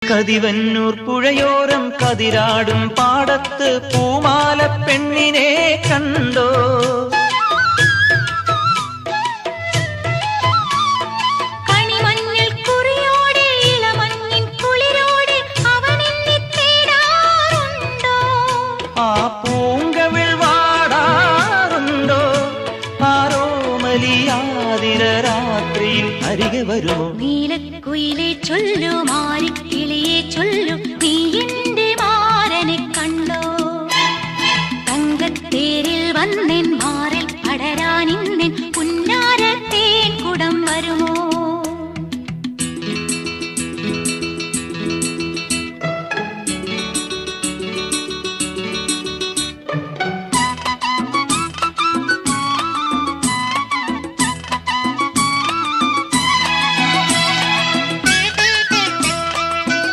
കതിവന്നൂർ പുഴയോരം കതിരാടും പാടത്ത് പൂമാല പെണ്ണിനെ കണ്ടോ? കണിമഞ്ഞൾ കുറിയോടെ ഇളമഞ്ഞിൻ കുളിരോടെ അവനെന്നെ തേടാറുണ്ടോ? ആ പൂങ്കവിൾ വാടാറുണ്ടോ? ആരോ മലിയാതിര രാത്രിയിൽ അരികെ വരുമോ? നീലക്കുയിലെ ചൊല്ലു മാറി